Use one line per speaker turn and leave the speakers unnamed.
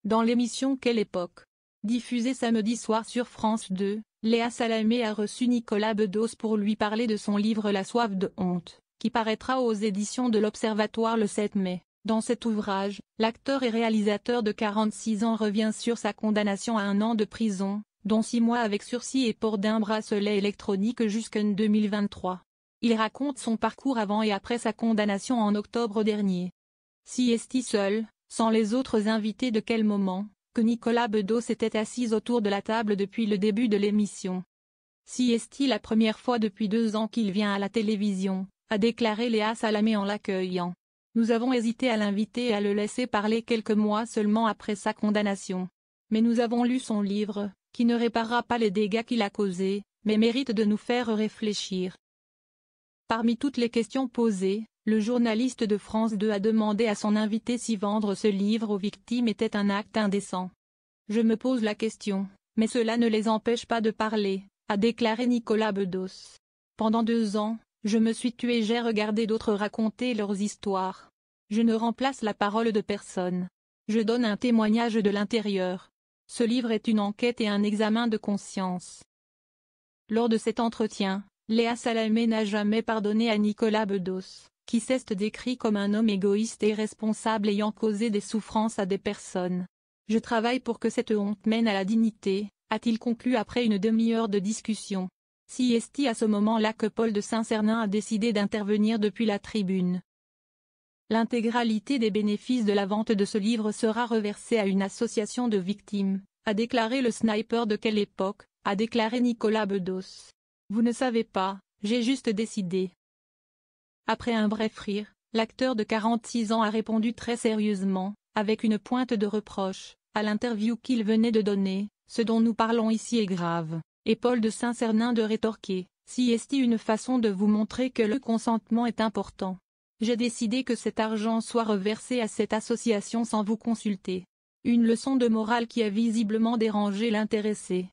Dans l'émission Quelle époque, diffusée samedi soir sur France 2, Léa Salamé a reçu Nicolas Bedos pour lui parler de son livre La soif de honte, qui paraîtra aux éditions de l'Observatoire le 7 mai. Dans cet ouvrage, l'acteur et réalisateur de 46 ans revient sur sa condamnation à 1 an de prison, dont 6 mois avec sursis et port d'un bracelet électronique jusqu'en 2023. Il raconte son parcours avant et après sa condamnation en octobre dernier. Si est-il seul, sans les autres invités de quel moment, que Nicolas Bedos était assis autour de la table depuis le début de l'émission. Si est-il la première fois depuis 2 ans qu'il vient à la télévision, a déclaré Léa Salamé en l'accueillant. Nous avons hésité à l'inviter et à le laisser parler quelques mois seulement après sa condamnation. Mais nous avons lu son livre, qui ne réparera pas les dégâts qu'il a causés, mais mérite de nous faire réfléchir. Parmi toutes les questions posées, le journaliste de France 2 a demandé à son invité si vendre ce livre aux victimes était un acte indécent. Je me pose la question, mais cela ne les empêche pas de parler, a déclaré Nicolas Bedos. Pendant 2 ans, je me suis tué, j'ai regardé d'autres raconter leurs histoires. Je ne remplace la parole de personne. Je donne un témoignage de l'intérieur. Ce livre est une enquête et un examen de conscience. Lors de cet entretien, Léa Salamé n'a jamais pardonné à Nicolas Bedos, qui s'est décrit comme un homme égoïste et irresponsable ayant causé des souffrances à des personnes. Je travaille pour que cette honte mène à la dignité, a-t-il conclu après une demi-heure de discussion. Si est-il à ce moment-là que Paul de Saint-Cernin a décidé d'intervenir depuis la tribune. L'intégralité des bénéfices de la vente de ce livre sera reversée à une association de victimes, a déclaré le sniper de Quelle époque, a déclaré Nicolas Bedos. Vous ne savez pas, j'ai juste décidé. Après un bref rire, l'acteur de 46 ans a répondu très sérieusement, avec une pointe de reproche, à l'interview qu'il venait de donner, ce dont nous parlons ici est grave, et Paul de Saint-Cernin de rétorquer, si est-il une façon de vous montrer que le consentement est important. J'ai décidé que cet argent soit reversé à cette association sans vous consulter. Une leçon de morale qui a visiblement dérangé l'intéressé.